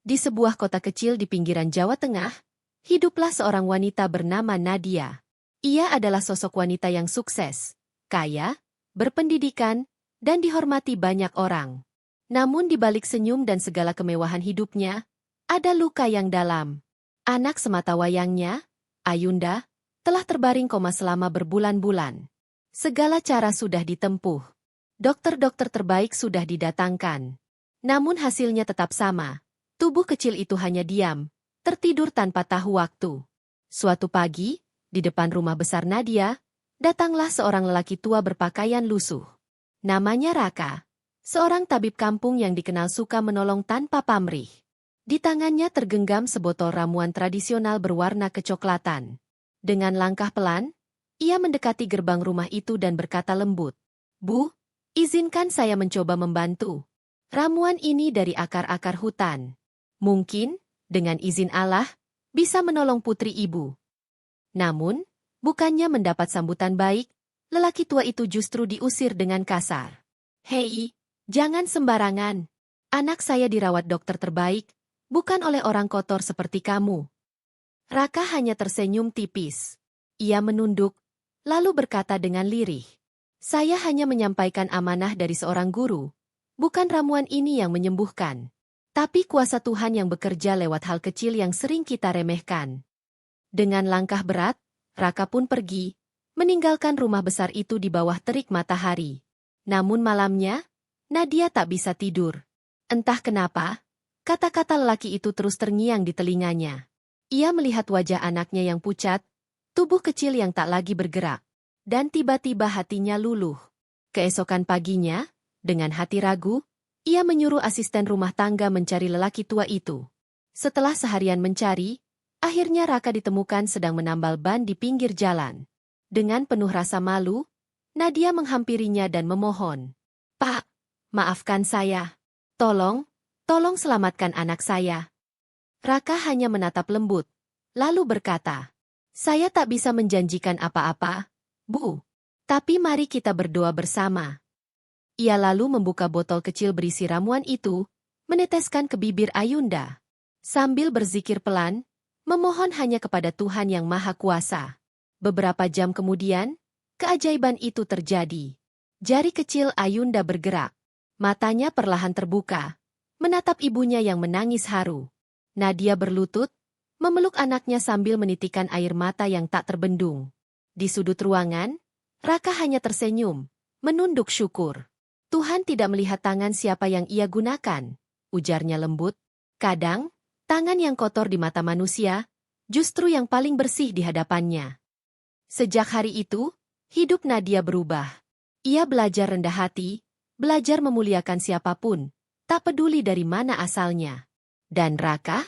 Di sebuah kota kecil di pinggiran Jawa Tengah, hiduplah seorang wanita bernama Nadia. Ia adalah sosok wanita yang sukses, kaya, berpendidikan, dan dihormati banyak orang. Namun di balik senyum dan segala kemewahan hidupnya, ada luka yang dalam. Anak sematawayangnya, Ayunda, telah terbaring koma selama berbulan-bulan. Segala cara sudah ditempuh. Dokter-dokter terbaik sudah didatangkan. Namun hasilnya tetap sama. Tubuh kecil itu hanya diam, tertidur tanpa tahu waktu. Suatu pagi, di depan rumah besar Nadia, datanglah seorang lelaki tua berpakaian lusuh. Namanya Raka, seorang tabib kampung yang dikenal suka menolong tanpa pamrih. Di tangannya tergenggam sebotol ramuan tradisional berwarna kecoklatan. Dengan langkah pelan, ia mendekati gerbang rumah itu dan berkata lembut, "Bu, izinkan saya mencoba membantu. Ramuan ini dari akar-akar hutan. Mungkin, dengan izin Allah, bisa menolong putri ibu." Namun, bukannya mendapat sambutan baik, lelaki tua itu justru diusir dengan kasar. "Hei, jangan sembarangan. Anak saya dirawat dokter terbaik, bukan oleh orang kotor seperti kamu." Raka hanya tersenyum tipis. Ia menunduk, lalu berkata dengan lirih, "Saya hanya menyampaikan amanah dari seorang guru. Bukan ramuan ini yang menyembuhkan, tapi kuasa Tuhan yang bekerja lewat hal kecil yang sering kita remehkan." Dengan langkah berat, Raka pun pergi, meninggalkan rumah besar itu di bawah terik matahari. Namun malamnya, Nadia tak bisa tidur. Entah kenapa, kata-kata lelaki itu terus terngiang di telinganya. Ia melihat wajah anaknya yang pucat, tubuh kecil yang tak lagi bergerak, dan tiba-tiba hatinya luluh. Keesokan paginya, dengan hati ragu, ia menyuruh asisten rumah tangga mencari lelaki tua itu. Setelah seharian mencari, akhirnya Raka ditemukan sedang menambal ban di pinggir jalan. Dengan penuh rasa malu, Nadia menghampirinya dan memohon, "Pak, maafkan saya. Tolong selamatkan anak saya." Raka hanya menatap lembut, lalu berkata, "Saya tak bisa menjanjikan apa-apa, Bu. Tapi mari kita berdoa bersama." Ia lalu membuka botol kecil berisi ramuan itu, meneteskan ke bibir Ayunda. Sambil berzikir pelan, memohon hanya kepada Tuhan yang Maha Kuasa. Beberapa jam kemudian, keajaiban itu terjadi. Jari kecil Ayunda bergerak. Matanya perlahan terbuka, menatap ibunya yang menangis haru. Nadia berlutut, memeluk anaknya sambil menitikkan air mata yang tak terbendung. Di sudut ruangan, Raka hanya tersenyum, menunduk syukur. "Tuhan tidak melihat tangan siapa yang ia gunakan," ujarnya lembut. "Kadang, tangan yang kotor di mata manusia, justru yang paling bersih di hadapannya." Sejak hari itu, hidup Nadia berubah. Ia belajar rendah hati, belajar memuliakan siapapun, tak peduli dari mana asalnya. Dan Raka,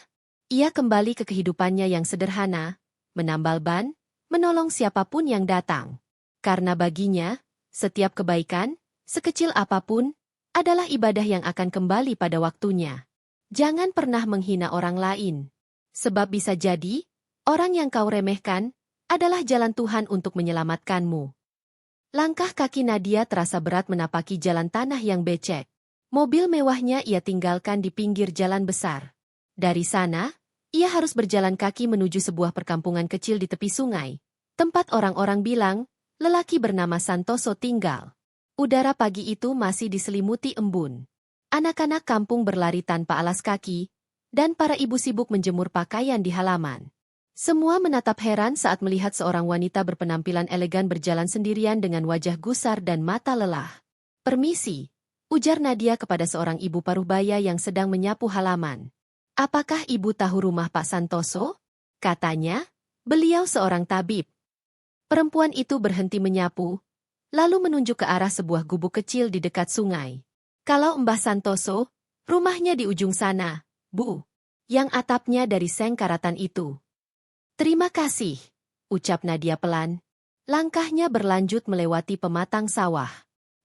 ia kembali ke kehidupannya yang sederhana, menambal ban, menolong siapapun yang datang. Karena baginya, setiap kebaikan, sekecil apapun, adalah ibadah yang akan kembali pada waktunya. Jangan pernah menghina orang lain. Sebab bisa jadi, orang yang kau remehkan, adalah jalan Tuhan untuk menyelamatkanmu. Langkah kaki Nadia terasa berat menapaki jalan tanah yang becek. Mobil mewahnya ia tinggalkan di pinggir jalan besar. Dari sana, ia harus berjalan kaki menuju sebuah perkampungan kecil di tepi sungai, tempat orang-orang bilang, lelaki bernama Santoso tinggal. Udara pagi itu masih diselimuti embun. Anak-anak kampung berlari tanpa alas kaki, dan para ibu sibuk menjemur pakaian di halaman. Semua menatap heran saat melihat seorang wanita berpenampilan elegan berjalan sendirian dengan wajah gusar dan mata lelah. "Permisi," ujar Nadia kepada seorang ibu paruhbaya yang sedang menyapu halaman. "Apakah ibu tahu rumah Pak Santoso?" katanya. "Beliau seorang tabib." Perempuan itu berhenti menyapu, lalu menunjuk ke arah sebuah gubuk kecil di dekat sungai. "Kalau Mbah Santoso, rumahnya di ujung sana, Bu. Yang atapnya dari seng karatan itu." "Terima kasih," ucap Nadia pelan. Langkahnya berlanjut melewati pematang sawah.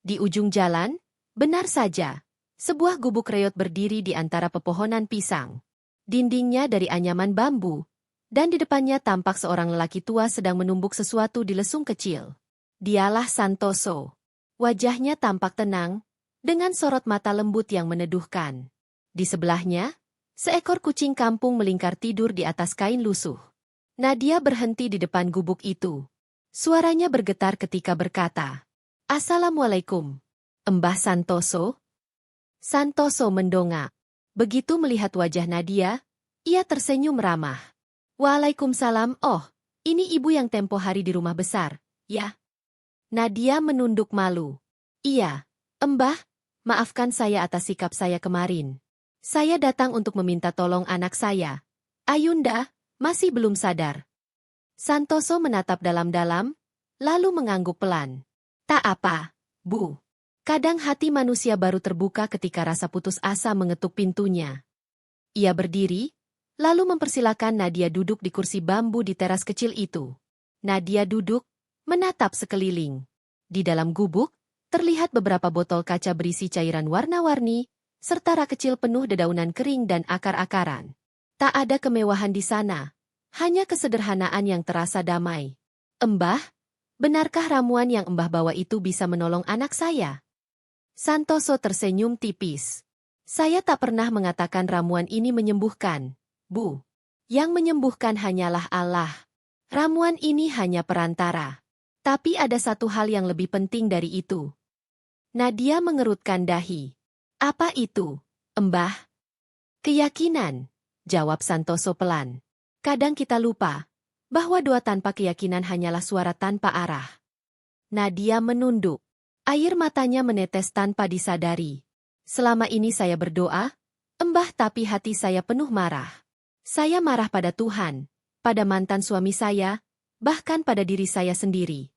Di ujung jalan, benar saja, sebuah gubuk reot berdiri di antara pepohonan pisang. Dindingnya dari anyaman bambu, dan di depannya tampak seorang lelaki tua sedang menumbuk sesuatu di lesung kecil. Dialah Santoso. Wajahnya tampak tenang, dengan sorot mata lembut yang meneduhkan. Di sebelahnya, Seekor kucing kampung melingkar tidur di atas kain lusuh. Nadia berhenti di depan gubuk itu. Suaranya bergetar ketika berkata, "Assalamualaikum, Mbah Santoso." Santoso mendongak. Begitu melihat wajah Nadia, ia tersenyum ramah. "Waalaikumsalam, oh, ini ibu yang tempo hari di rumah besar, ya?" Nadia menunduk malu. "Iya, Mbah, maafkan saya atas sikap saya kemarin. Saya datang untuk meminta tolong anak saya. Ayunda, masih belum sadar." Santoso menatap dalam-dalam, lalu mengangguk pelan. "Tak apa, Bu. Kadang hati manusia baru terbuka ketika rasa putus asa mengetuk pintunya." Ia berdiri, lalu mempersilakan Nadia duduk di kursi bambu di teras kecil itu. Nadia duduk, menatap sekeliling. Di dalam gubuk, terlihat beberapa botol kaca berisi cairan warna-warni, serta rak kecil penuh dedaunan kering dan akar-akaran. Tak ada kemewahan di sana, hanya kesederhanaan yang terasa damai. "Mbah, benarkah ramuan yang Mbah bawa itu bisa menolong anak saya?" Santoso tersenyum tipis. "Saya tak pernah mengatakan ramuan ini menyembuhkan, Bu. Yang menyembuhkan hanyalah Allah. Ramuan ini hanya perantara. Tapi ada satu hal yang lebih penting dari itu." Nadia mengerutkan dahi. "Apa itu, Mbah?" "Keyakinan," jawab Santoso pelan. "Kadang kita lupa bahwa doa tanpa keyakinan hanyalah suara tanpa arah." Nadia menunduk. Air matanya menetes tanpa disadari. "Selama ini saya berdoa, Mbah, tapi hati saya penuh marah. Saya marah pada Tuhan, pada mantan suami saya, bahkan pada diri saya sendiri."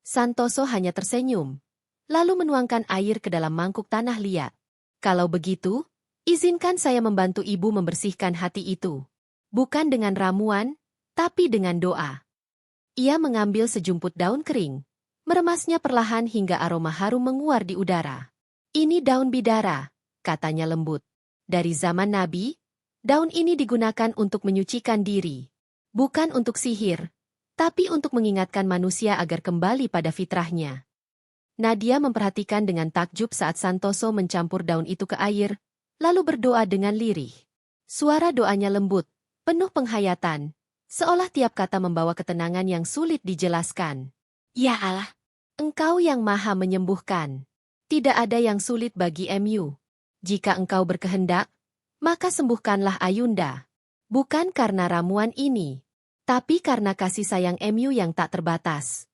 Santoso hanya tersenyum, lalu menuangkan air ke dalam mangkuk tanah liat. "Kalau begitu, izinkan saya membantu ibu membersihkan hati itu. Bukan dengan ramuan, tapi dengan doa." Ia mengambil sejumput daun kering, meremasnya perlahan hingga aroma harum menguar di udara. "Ini daun bidara," katanya lembut. "Dari zaman Nabi, daun ini digunakan untuk menyucikan diri. Bukan untuk sihir, tapi untuk mengingatkan manusia agar kembali pada fitrahnya." Nadia memperhatikan dengan takjub saat Santoso mencampur daun itu ke air, lalu berdoa dengan lirih. Suara doanya lembut, penuh penghayatan, seolah tiap kata membawa ketenangan yang sulit dijelaskan. "Ya Allah, Engkau yang maha menyembuhkan. Tidak ada yang sulit bagi MU. Jika Engkau berkehendak, maka sembuhkanlah Ayunda. Bukan karena ramuan ini, tapi karena kasih sayang MU yang tak terbatas."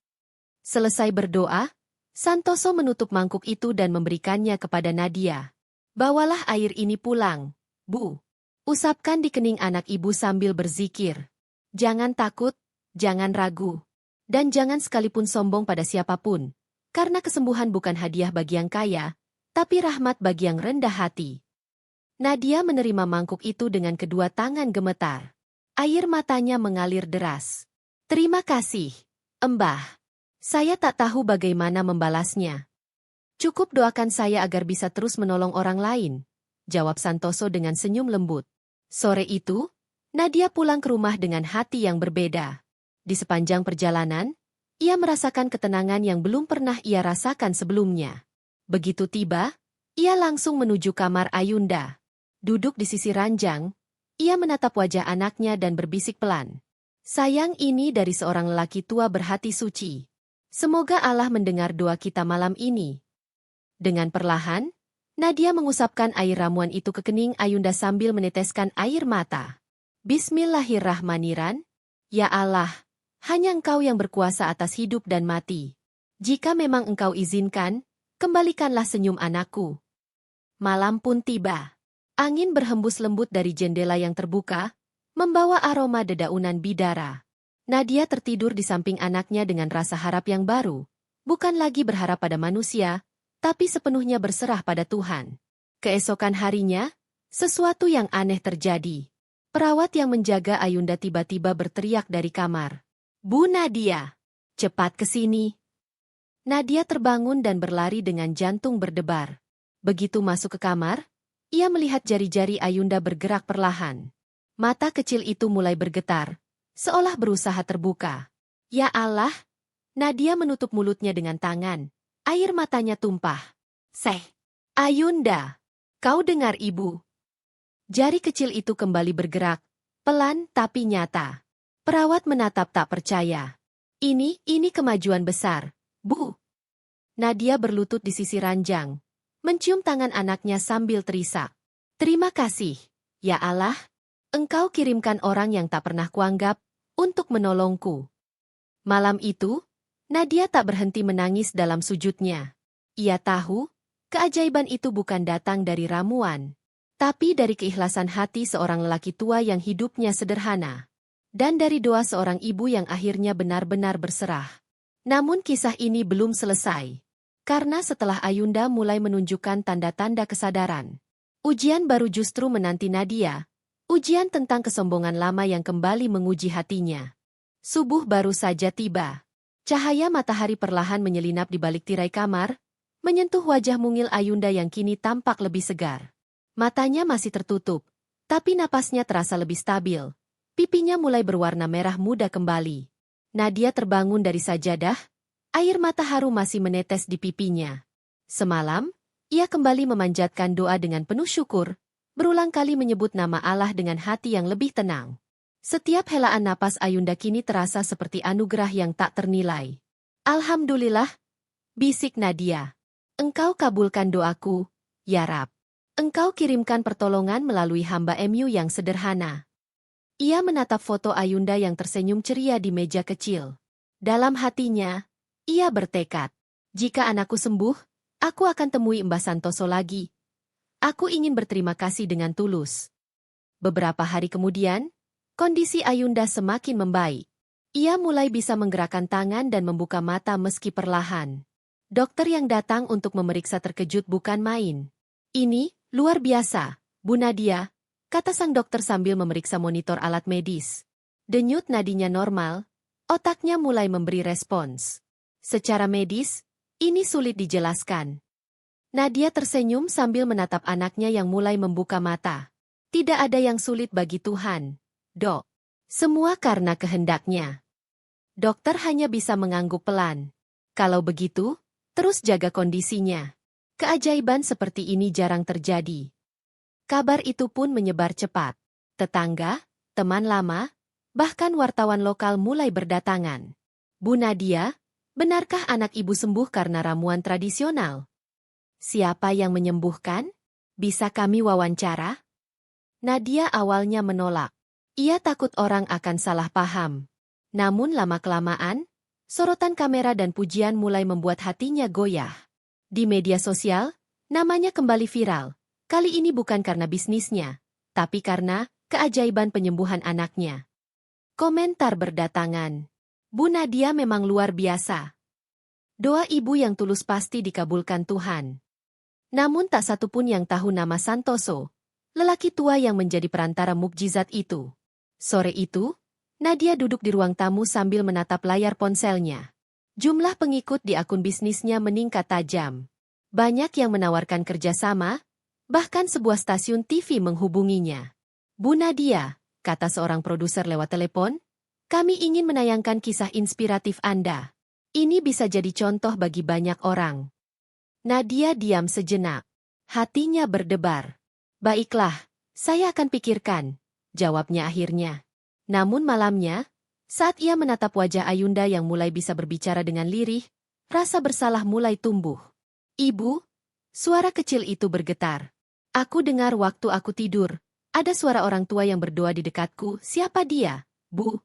Selesai berdoa, Santoso menutup mangkuk itu dan memberikannya kepada Nadia. "Bawalah air ini pulang, Bu. Usapkan di kening anak ibu sambil berzikir. Jangan takut, jangan ragu, dan jangan sekalipun sombong pada siapapun, karena kesembuhan bukan hadiah bagi yang kaya, tapi rahmat bagi yang rendah hati." Nadia menerima mangkuk itu dengan kedua tangan gemetar. Air matanya mengalir deras. "Terima kasih, Mbah. Saya tak tahu bagaimana membalasnya. Cukup doakan saya agar bisa terus menolong orang lain," jawab Santoso dengan senyum lembut. Sore itu, Nadia pulang ke rumah dengan hati yang berbeda. Di sepanjang perjalanan, ia merasakan ketenangan yang belum pernah ia rasakan sebelumnya. Begitu tiba, ia langsung menuju kamar Ayunda. Duduk di sisi ranjang, ia menatap wajah anaknya dan berbisik pelan. "Sayang, ini dari seorang lelaki tua berhati suci. Semoga Allah mendengar doa kita malam ini." Dengan perlahan, Nadia mengusapkan air ramuan itu ke kening Ayunda sambil meneteskan air mata. "Bismillahirrahmanirrahim. Ya Allah, hanya Engkau yang berkuasa atas hidup dan mati. Jika memang Engkau izinkan, kembalikanlah senyum anakku." Malam pun tiba. Angin berhembus lembut dari jendela yang terbuka, membawa aroma dedaunan bidara. Nadia tertidur di samping anaknya dengan rasa harap yang baru. Bukan lagi berharap pada manusia, tapi sepenuhnya berserah pada Tuhan. Keesokan harinya, sesuatu yang aneh terjadi. Perawat yang menjaga Ayunda tiba-tiba berteriak dari kamar. "Bu Nadia, cepat ke sini." Nadia terbangun dan berlari dengan jantung berdebar. Begitu masuk ke kamar, ia melihat jari-jari Ayunda bergerak perlahan. Mata kecil itu mulai bergetar, seolah berusaha terbuka. "Ya Allah!" Nadia menutup mulutnya dengan tangan. Air matanya tumpah. "Ayunda, kau dengar ibu?" Jari kecil itu kembali bergerak, pelan tapi nyata. Perawat menatap tak percaya. Ini kemajuan besar, Bu. Nadia berlutut di sisi ranjang, mencium tangan anaknya sambil terisak. Terima kasih, ya Allah. Engkau kirimkan orang yang tak pernah kuanggap untuk menolongku. Malam itu, Nadia tak berhenti menangis dalam sujudnya. Ia tahu, keajaiban itu bukan datang dari ramuan, tapi dari keikhlasan hati seorang lelaki tua yang hidupnya sederhana. Dan dari doa seorang ibu yang akhirnya benar-benar berserah. Namun kisah ini belum selesai. Karena setelah Ayunda mulai menunjukkan tanda-tanda kesadaran, ujian baru justru menanti Nadia. Ujian tentang kesombongan lama yang kembali menguji hatinya. Subuh baru saja tiba. Cahaya matahari perlahan menyelinap di balik tirai kamar, menyentuh wajah mungil Ayunda yang kini tampak lebih segar. Matanya masih tertutup, tapi napasnya terasa lebih stabil. Pipinya mulai berwarna merah muda kembali. Nadia terbangun dari sajadah, air mata haru masih menetes di pipinya. Semalam, ia kembali memanjatkan doa dengan penuh syukur, berulang kali menyebut nama Allah dengan hati yang lebih tenang. Setiap helaan napas Ayunda kini terasa seperti anugerah yang tak ternilai. Alhamdulillah, bisik Nadia. Engkau kabulkan doaku, ya Rab. Engkau kirimkan pertolongan melalui hamba MU yang sederhana. Ia menatap foto Ayunda yang tersenyum ceria di meja kecil. Dalam hatinya, ia bertekad, jika anakku sembuh, aku akan temui Mbah Santoso lagi. Aku ingin berterima kasih dengan tulus. Beberapa hari kemudian, kondisi Ayunda semakin membaik. Ia mulai bisa menggerakkan tangan dan membuka mata meski perlahan. Dokter yang datang untuk memeriksa terkejut bukan main. Ini, luar biasa, Bu Nadia, kata sang dokter sambil memeriksa monitor alat medis. Denyut nadinya normal, otaknya mulai memberi respons. Secara medis, ini sulit dijelaskan. Nadia tersenyum sambil menatap anaknya yang mulai membuka mata. Tidak ada yang sulit bagi Tuhan, Dok. Semua karena kehendaknya. Dokter hanya bisa mengangguk pelan. Kalau begitu, terus jaga kondisinya. Keajaiban seperti ini jarang terjadi. Kabar itu pun menyebar cepat. Tetangga, teman lama, bahkan wartawan lokal mulai berdatangan. Bu Nadia, benarkah anak ibu sembuh karena ramuan tradisional? Siapa yang menyembuhkan? Bisa kami wawancara? Nadia awalnya menolak. Ia takut orang akan salah paham. Namun lama-kelamaan, sorotan kamera dan pujian mulai membuat hatinya goyah. Di media sosial, namanya kembali viral. Kali ini bukan karena bisnisnya, tapi karena keajaiban penyembuhan anaknya. Komentar berdatangan. Bu Nadia memang luar biasa. Doa ibu yang tulus pasti dikabulkan Tuhan. Namun tak satu pun yang tahu nama Santoso, lelaki tua yang menjadi perantara mukjizat itu. Sore itu, Nadia duduk di ruang tamu sambil menatap layar ponselnya. Jumlah pengikut di akun bisnisnya meningkat tajam. Banyak yang menawarkan kerjasama, bahkan sebuah stasiun TV menghubunginya. Bu Nadia, kata seorang produser lewat telepon, kami ingin menayangkan kisah inspiratif Anda. Ini bisa jadi contoh bagi banyak orang. Nadia diam sejenak. Hatinya berdebar. Baiklah, saya akan pikirkan, jawabnya akhirnya. Namun malamnya, saat ia menatap wajah Ayunda yang mulai bisa berbicara dengan lirih, rasa bersalah mulai tumbuh. Ibu, suara kecil itu bergetar. Aku dengar waktu aku tidur, ada suara orang tua yang berdoa di dekatku. Siapa dia, Bu?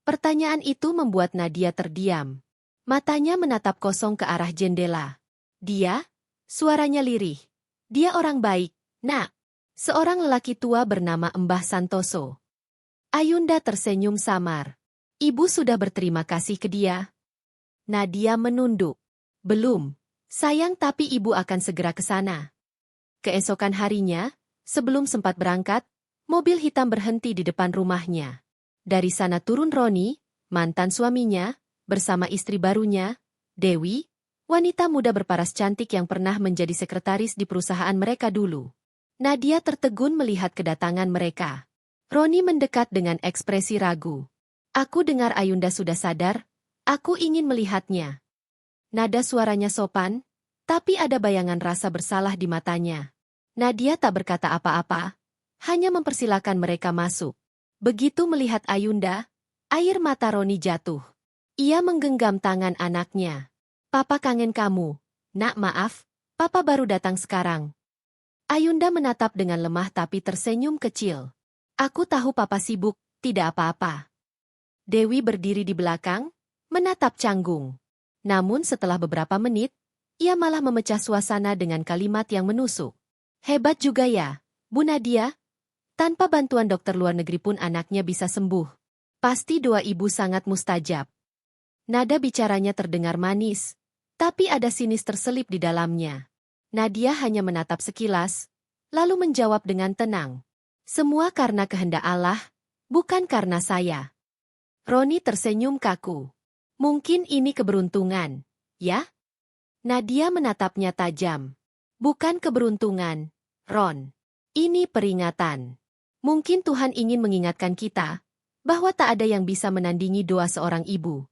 Pertanyaan itu membuat Nadia terdiam. Matanya menatap kosong ke arah jendela. Dia, suaranya lirih. Dia orang baik, Nak. Seorang lelaki tua bernama Mbah Santoso. Ayunda tersenyum samar. Ibu sudah berterima kasih ke dia? Nadia menunduk. Belum. Sayang, tapi ibu akan segera ke sana. Keesokan harinya, sebelum sempat berangkat, mobil hitam berhenti di depan rumahnya. Dari sana turun Roni, mantan suaminya, bersama istri barunya, Dewi, wanita muda berparas cantik yang pernah menjadi sekretaris di perusahaan mereka dulu. Nadia tertegun melihat kedatangan mereka. Roni mendekat dengan ekspresi ragu. Aku dengar Ayunda sudah sadar, aku ingin melihatnya. Nada suaranya sopan, tapi ada bayangan rasa bersalah di matanya. Nadia tak berkata apa-apa, hanya mempersilakan mereka masuk. Begitu melihat Ayunda, air mata Roni jatuh. Ia menggenggam tangan anaknya. Papa kangen kamu. Nak, maaf, papa baru datang sekarang. Ayunda menatap dengan lemah tapi tersenyum kecil. Aku tahu papa sibuk, tidak apa-apa. Dewi berdiri di belakang, menatap canggung. Namun setelah beberapa menit, ia malah memecah suasana dengan kalimat yang menusuk. Hebat juga ya, Bu Nadia. Tanpa bantuan dokter luar negeri pun anaknya bisa sembuh. Pasti doa ibu sangat mustajab. Nada bicaranya terdengar manis, tapi ada sinis terselip di dalamnya. Nadia hanya menatap sekilas, lalu menjawab dengan tenang. Semua karena kehendak Allah, bukan karena saya. Roni tersenyum kaku. Mungkin ini keberuntungan, ya? Nadia menatapnya tajam. Bukan keberuntungan, Ron. Ini peringatan. Mungkin Tuhan ingin mengingatkan kita bahwa tak ada yang bisa menandingi doa seorang ibu.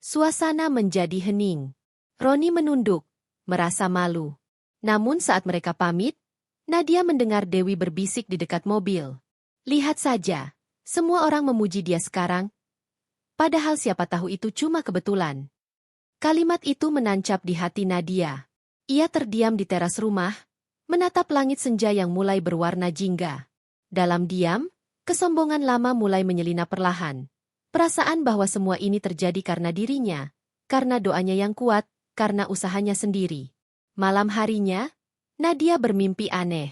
Suasana menjadi hening. Roni menunduk, merasa malu. Namun saat mereka pamit, Nadia mendengar Dewi berbisik di dekat mobil. Lihat saja, semua orang memuji dia sekarang. Padahal siapa tahu itu cuma kebetulan. Kalimat itu menancap di hati Nadia. Ia terdiam di teras rumah, menatap langit senja yang mulai berwarna jingga. Dalam diam, kesombongan lama mulai menyelinap perlahan. Perasaan bahwa semua ini terjadi karena dirinya, karena doanya yang kuat, karena usahanya sendiri. Malam harinya, Nadia bermimpi aneh.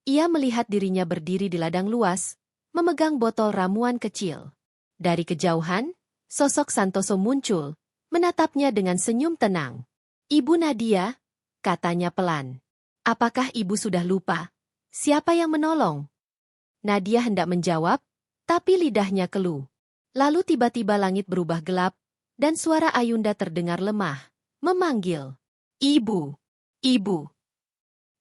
Ia melihat dirinya berdiri di ladang luas, memegang botol ramuan kecil. Dari kejauhan, sosok Santoso muncul, menatapnya dengan senyum tenang. Ibu Nadia, katanya pelan. Apakah ibu sudah lupa? Siapa yang menolong? Nadia hendak menjawab, tapi lidahnya keluh. Lalu tiba-tiba langit berubah gelap, dan suara Ayunda terdengar lemah, memanggil. Ibu! Ibu!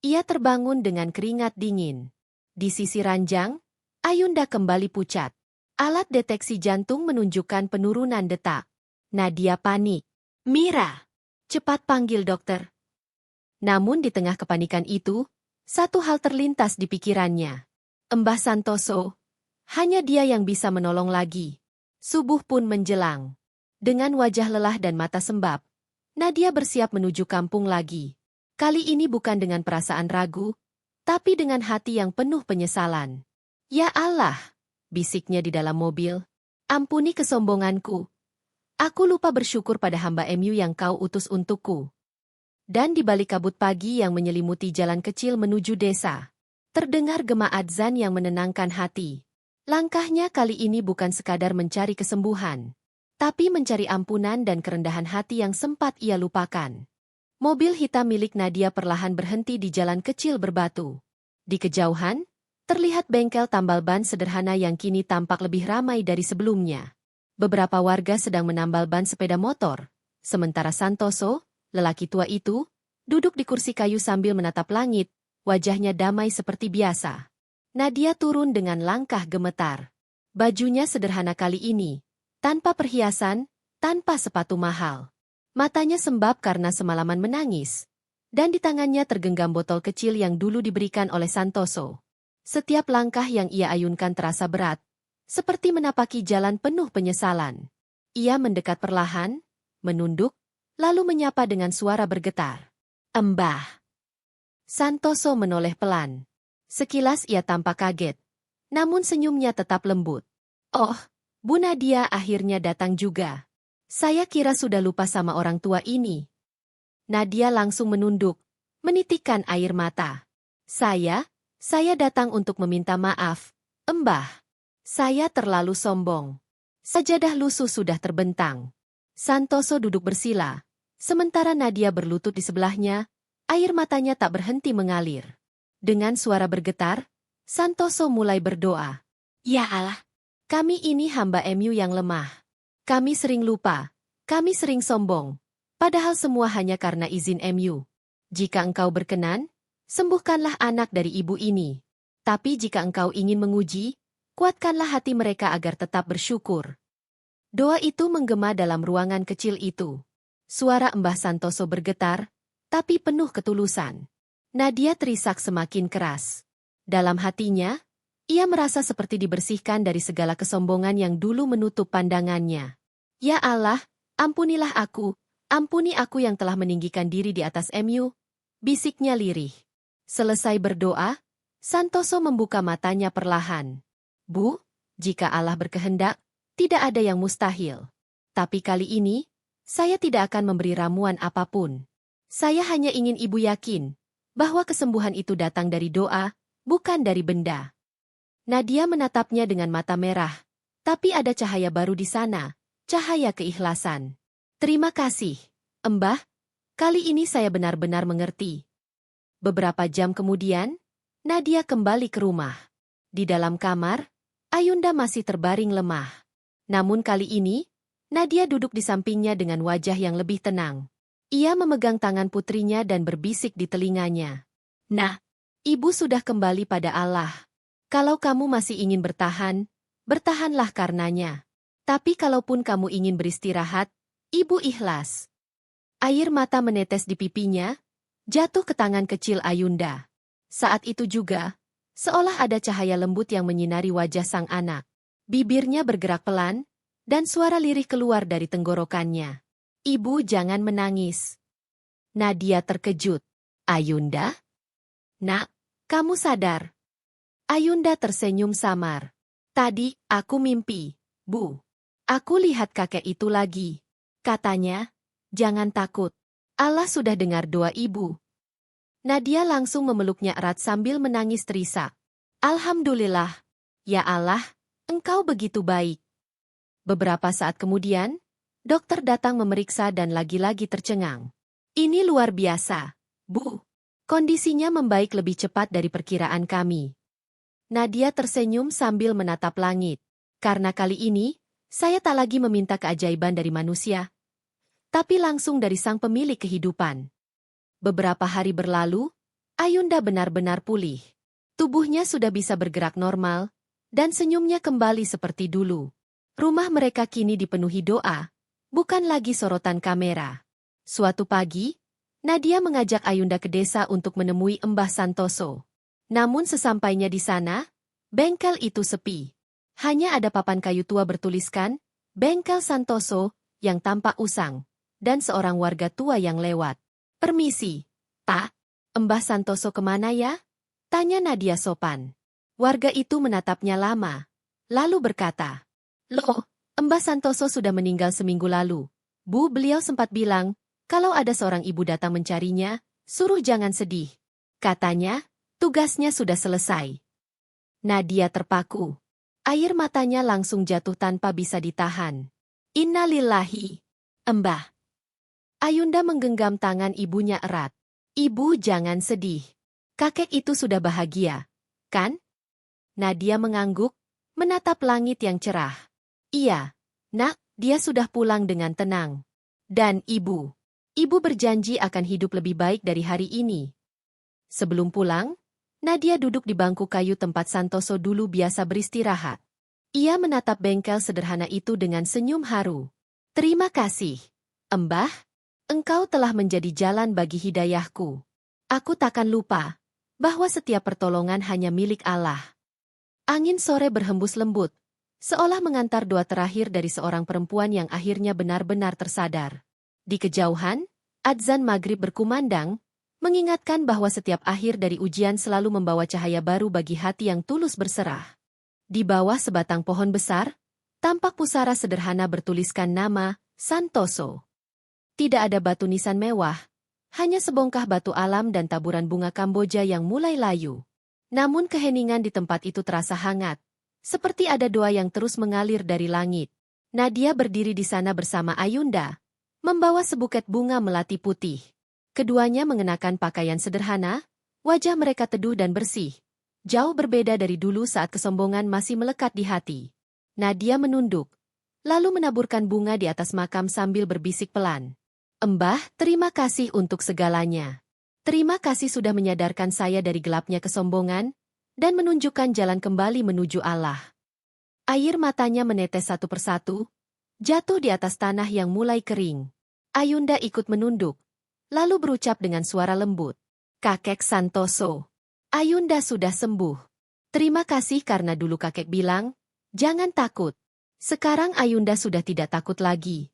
Ia terbangun dengan keringat dingin. Di sisi ranjang, Ayunda kembali pucat. Alat deteksi jantung menunjukkan penurunan detak. Nadia panik. Mira! Cepat panggil dokter. Namun di tengah kepanikan itu, satu hal terlintas di pikirannya. Mbah Santoso, hanya dia yang bisa menolong lagi. Subuh pun menjelang. Dengan wajah lelah dan mata sembab, Nadia bersiap menuju kampung lagi. Kali ini bukan dengan perasaan ragu, tapi dengan hati yang penuh penyesalan. Ya Allah, bisiknya di dalam mobil. Ampuni kesombonganku. Aku lupa bersyukur pada hamba MU yang kau utus untukku. Dan di balik kabut pagi yang menyelimuti jalan kecil menuju desa, terdengar gema adzan yang menenangkan hati. Langkahnya kali ini bukan sekadar mencari kesembuhan, tapi mencari ampunan dan kerendahan hati yang sempat ia lupakan. Mobil hitam milik Nadia perlahan berhenti di jalan kecil berbatu. Di kejauhan, terlihat bengkel tambal ban sederhana yang kini tampak lebih ramai dari sebelumnya. Beberapa warga sedang menambal ban sepeda motor, sementara Santoso, lelaki tua itu, duduk di kursi kayu sambil menatap langit, wajahnya damai seperti biasa. Nadia turun dengan langkah gemetar. Bajunya sederhana kali ini, tanpa perhiasan, tanpa sepatu mahal. Matanya sembab karena semalaman menangis, dan di tangannya tergenggam botol kecil yang dulu diberikan oleh Santoso. Setiap langkah yang ia ayunkan terasa berat, seperti menapaki jalan penuh penyesalan. Ia mendekat perlahan, menunduk, lalu menyapa dengan suara bergetar. Mbah. Santoso menoleh pelan. Sekilas ia tampak kaget, namun senyumnya tetap lembut. Oh, Bu Nadia akhirnya datang juga. Saya kira sudah lupa sama orang tua ini. Nadia langsung menunduk, menitikkan air mata. Saya datang untuk meminta maaf, Mbah. Saya terlalu sombong. Sajadah lusuh sudah terbentang. Santoso duduk bersila, sementara Nadia berlutut di sebelahnya, air matanya tak berhenti mengalir. Dengan suara bergetar, Santoso mulai berdoa. Ya Allah, kami ini hamba MU yang lemah. Kami sering lupa, kami sering sombong. Padahal semua hanya karena izin MU. Jika engkau berkenan, sembuhkanlah anak dari ibu ini. Tapi jika engkau ingin menguji, kuatkanlah hati mereka agar tetap bersyukur. Doa itu menggema dalam ruangan kecil itu. Suara Mbah Santoso bergetar, tapi penuh ketulusan. Nadia terisak semakin keras. Dalam hatinya, Ia merasa seperti dibersihkan dari segala kesombongan yang dulu menutup pandangannya. Ya Allah, ampuni aku yang telah meninggikan diri di atas MU, bisiknya lirih. Selesai berdoa, Santoso membuka matanya perlahan. Bu, jika Allah berkehendak, tidak ada yang mustahil. Tapi kali ini, saya tidak akan memberi ramuan apapun. Saya hanya ingin ibu yakin bahwa kesembuhan itu datang dari doa, bukan dari benda. Nadia menatapnya dengan mata merah, tapi ada cahaya baru di sana, cahaya keikhlasan. Terima kasih, Mbah. Kali ini saya benar-benar mengerti. Beberapa jam kemudian, Nadia kembali ke rumah. Di dalam kamar, Ayunda masih terbaring lemah. Namun kali ini, Nadia duduk di sampingnya dengan wajah yang lebih tenang. Ia memegang tangan putrinya dan berbisik di telinganya. Nah, ibu sudah kembali pada Allah. Kalau kamu masih ingin bertahan, bertahanlah karenanya. Tapi kalaupun kamu ingin beristirahat, ibu ikhlas. Air mata menetes di pipinya, jatuh ke tangan kecil Ayunda. Saat itu juga, seolah ada cahaya lembut yang menyinari wajah sang anak. Bibirnya bergerak pelan, dan suara lirih keluar dari tenggorokannya. Ibu jangan menangis. Nadia terkejut. Ayunda? Nak, kamu sadar? Ayunda tersenyum samar. Tadi, aku mimpi, Bu. Aku lihat kakek itu lagi. Katanya, jangan takut. Allah sudah dengar doa ibu. Nadia langsung memeluknya erat sambil menangis terisak. Alhamdulillah. Ya Allah, engkau begitu baik. Beberapa saat kemudian, dokter datang memeriksa dan lagi-lagi tercengang. Ini luar biasa, Bu. Kondisinya membaik lebih cepat dari perkiraan kami. Nadia tersenyum sambil menatap langit. Karena kali ini, saya tak lagi meminta keajaiban dari manusia, tapi langsung dari sang pemilik kehidupan. Beberapa hari berlalu, Ayunda benar-benar pulih. Tubuhnya sudah bisa bergerak normal, dan senyumnya kembali seperti dulu. Rumah mereka kini dipenuhi doa, bukan lagi sorotan kamera. Suatu pagi, Nadia mengajak Ayunda ke desa untuk menemui Mbah Santoso. Namun sesampainya di sana, bengkel itu sepi. Hanya ada papan kayu tua bertuliskan, Bengkel Santoso, yang tampak usang, dan seorang warga tua yang lewat. Permisi, Pak, Mbah Santoso kemana ya? Tanya Nadia sopan. Warga itu menatapnya lama, lalu berkata, Loh, Mbah Santoso sudah meninggal seminggu lalu. Bu, beliau sempat bilang, kalau ada seorang ibu datang mencarinya, suruh jangan sedih. Katanya, tugasnya sudah selesai. Nadia terpaku. Air matanya langsung jatuh tanpa bisa ditahan. Innalillahi. Mbah. Ayunda menggenggam tangan ibunya erat. Ibu jangan sedih. Kakek itu sudah bahagia, kan? Nadia mengangguk, menatap langit yang cerah. Iya, nak, dia sudah pulang dengan tenang. Dan ibu berjanji akan hidup lebih baik dari hari ini. Sebelum pulang, Nadia duduk di bangku kayu tempat Santoso dulu biasa beristirahat. Ia menatap bengkel sederhana itu dengan senyum haru. Terima kasih, Mbah. Engkau telah menjadi jalan bagi hidayahku. Aku takkan lupa bahwa setiap pertolongan hanya milik Allah. Angin sore berhembus lembut, seolah mengantar doa terakhir dari seorang perempuan yang akhirnya benar-benar tersadar. Di kejauhan, adzan maghrib berkumandang, mengingatkan bahwa setiap akhir dari ujian selalu membawa cahaya baru bagi hati yang tulus berserah. Di bawah sebatang pohon besar, tampak pusara sederhana bertuliskan nama Santoso. Tidak ada batu nisan mewah, hanya sebongkah batu alam dan taburan bunga Kamboja yang mulai layu. Namun keheningan di tempat itu terasa hangat, seperti ada doa yang terus mengalir dari langit. Nadia berdiri di sana bersama Ayunda, membawa sebuket bunga melati putih. Keduanya mengenakan pakaian sederhana, wajah mereka teduh dan bersih, jauh berbeda dari dulu saat kesombongan masih melekat di hati. Nadia menunduk, lalu menaburkan bunga di atas makam sambil berbisik pelan. Mbah, terima kasih untuk segalanya. Terima kasih sudah menyadarkan saya dari gelapnya kesombongan, dan menunjukkan jalan kembali menuju Allah. Air matanya menetes satu persatu, jatuh di atas tanah yang mulai kering. Ayunda ikut menunduk, lalu berucap dengan suara lembut. Kakek Santoso, Ayunda sudah sembuh. Terima kasih karena dulu kakek bilang, jangan takut. Sekarang Ayunda sudah tidak takut lagi.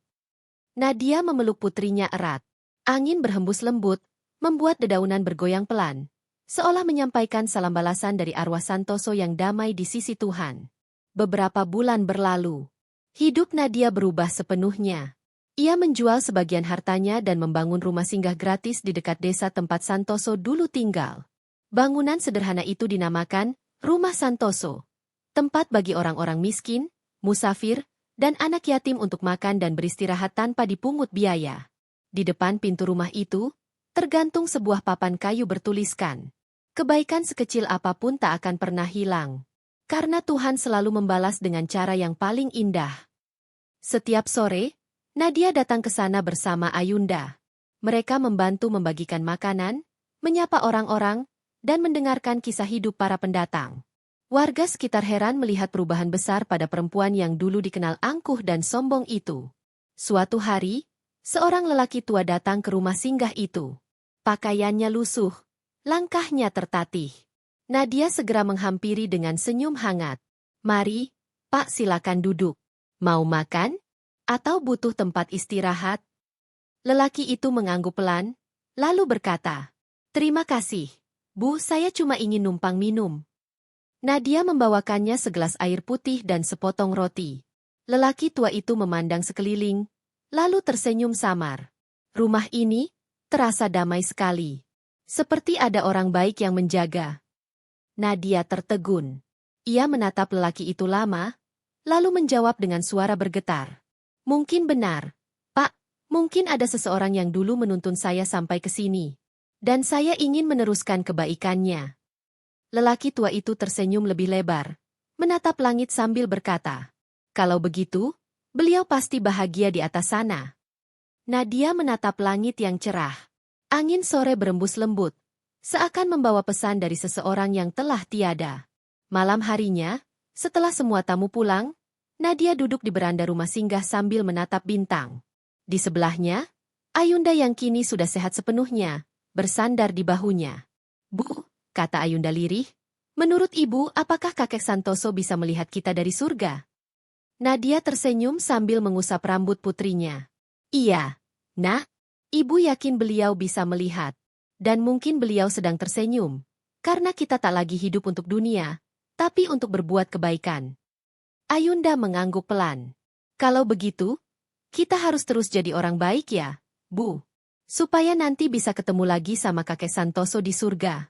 Nadia memeluk putrinya erat. Angin berhembus lembut, membuat dedaunan bergoyang pelan, seolah menyampaikan salam balasan dari arwah Santoso yang damai di sisi Tuhan. Beberapa bulan berlalu. Hidup Nadia berubah sepenuhnya. Ia menjual sebagian hartanya dan membangun rumah singgah gratis di dekat desa tempat Santoso dulu tinggal. Bangunan sederhana itu dinamakan Rumah Santoso, tempat bagi orang-orang miskin, musafir, dan anak yatim untuk makan dan beristirahat tanpa dipungut biaya. Di depan pintu rumah itu, tergantung sebuah papan kayu bertuliskan, kebaikan sekecil apapun tak akan pernah hilang. Karena Tuhan selalu membalas dengan cara yang paling indah. Setiap sore, Nadia datang ke sana bersama Ayunda. Mereka membantu membagikan makanan, menyapa orang-orang, dan mendengarkan kisah hidup para pendatang. Warga sekitar heran melihat perubahan besar pada perempuan yang dulu dikenal angkuh dan sombong itu. Suatu hari, seorang lelaki tua datang ke rumah singgah itu. Pakaiannya lusuh, langkahnya tertatih. Nadia segera menghampiri dengan senyum hangat. Mari, Pak, silakan duduk. Mau makan? Atau butuh tempat istirahat? Lelaki itu mengangguk pelan, lalu berkata, terima kasih. Bu, saya cuma ingin numpang minum. Nadia membawakannya segelas air putih dan sepotong roti. Lelaki tua itu memandang sekeliling, lalu tersenyum samar. Rumah ini terasa damai sekali. Seperti ada orang baik yang menjaga. Nadia tertegun. Ia menatap lelaki itu lama, lalu menjawab dengan suara bergetar. Mungkin benar, Pak, mungkin ada seseorang yang dulu menuntun saya sampai ke sini. Dan saya ingin meneruskan kebaikannya. Lelaki tua itu tersenyum lebih lebar, menatap langit sambil berkata, kalau begitu, beliau pasti bahagia di atas sana. Nadia menatap langit yang cerah. Angin sore berembus lembut, seakan membawa pesan dari seseorang yang telah tiada. Malam harinya, setelah semua tamu pulang, Nadia duduk di beranda rumah singgah sambil menatap bintang. Di sebelahnya, Ayunda yang kini sudah sehat sepenuhnya, bersandar di bahunya. Bu, kata Ayunda lirih, menurut ibu apakah kakek Santoso bisa melihat kita dari surga? Nadia tersenyum sambil mengusap rambut putrinya. Iya, Nak, ibu yakin beliau bisa melihat. Dan mungkin beliau sedang tersenyum, karena kita tak lagi hidup untuk dunia, tapi untuk berbuat kebaikan. Ayunda mengangguk pelan. Kalau begitu, kita harus terus jadi orang baik ya, Bu. Supaya nanti bisa ketemu lagi sama kakek Santoso di surga.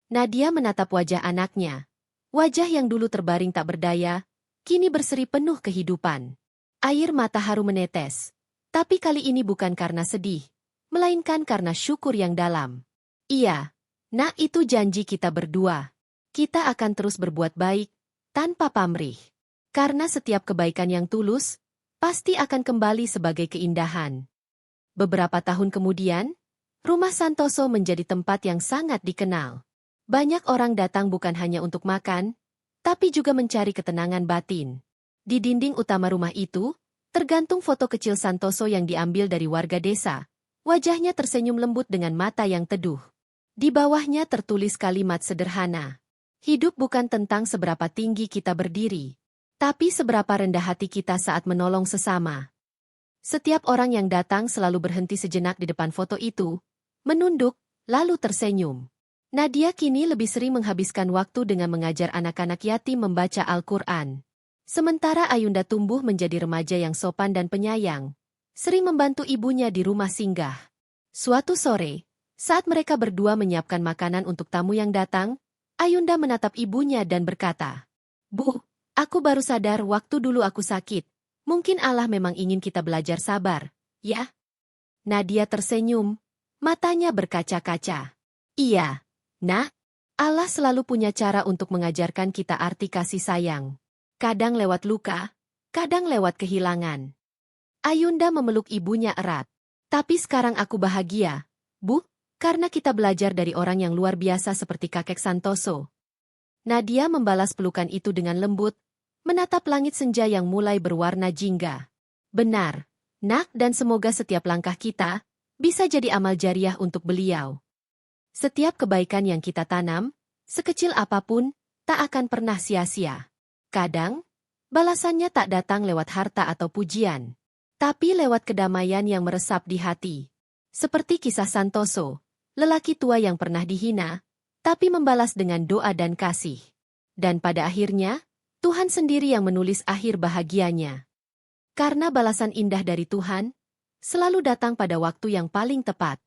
Nadia menatap wajah anaknya. Wajah yang dulu terbaring tak berdaya, kini berseri penuh kehidupan. Air mata haru menetes. Tapi kali ini bukan karena sedih, melainkan karena syukur yang dalam. Iya, Nak, itu janji kita berdua. Kita akan terus berbuat baik, tanpa pamrih. Karena setiap kebaikan yang tulus, pasti akan kembali sebagai keindahan. Beberapa tahun kemudian, rumah Santoso menjadi tempat yang sangat dikenal. Banyak orang datang bukan hanya untuk makan, tapi juga mencari ketenangan batin. Di dinding utama rumah itu, tergantung foto kecil Santoso yang diambil dari warga desa. Wajahnya tersenyum lembut dengan mata yang teduh. Di bawahnya tertulis kalimat sederhana. Hidup bukan tentang seberapa tinggi kita berdiri, tapi seberapa rendah hati kita saat menolong sesama. Setiap orang yang datang selalu berhenti sejenak di depan foto itu, menunduk, lalu tersenyum. Nadia kini lebih sering menghabiskan waktu dengan mengajar anak-anak yatim membaca Al-Quran. Sementara Ayunda tumbuh menjadi remaja yang sopan dan penyayang, sering membantu ibunya di rumah singgah. Suatu sore, saat mereka berdua menyiapkan makanan untuk tamu yang datang, Ayunda menatap ibunya dan berkata, Bu, aku baru sadar waktu dulu aku sakit. Mungkin Allah memang ingin kita belajar sabar, ya? Nadia tersenyum, matanya berkaca-kaca. Iya, Nak, Allah selalu punya cara untuk mengajarkan kita arti kasih sayang. Kadang lewat luka, kadang lewat kehilangan. Ayunda memeluk ibunya erat. Tapi sekarang aku bahagia, Bu, karena kita belajar dari orang yang luar biasa seperti kakek Santoso. Nadia membalas pelukan itu dengan lembut, menatap langit senja yang mulai berwarna jingga. Benar, Nak, dan semoga setiap langkah kita bisa jadi amal jariah untuk beliau. Setiap kebaikan yang kita tanam, sekecil apapun, tak akan pernah sia-sia. Kadang, balasannya tak datang lewat harta atau pujian, tapi lewat kedamaian yang meresap di hati. Seperti kisah Santoso, lelaki tua yang pernah dihina, tapi membalas dengan doa dan kasih. Dan pada akhirnya, Tuhan sendiri yang menulis akhir bahagianya. Karena balasan indah dari Tuhan, selalu datang pada waktu yang paling tepat.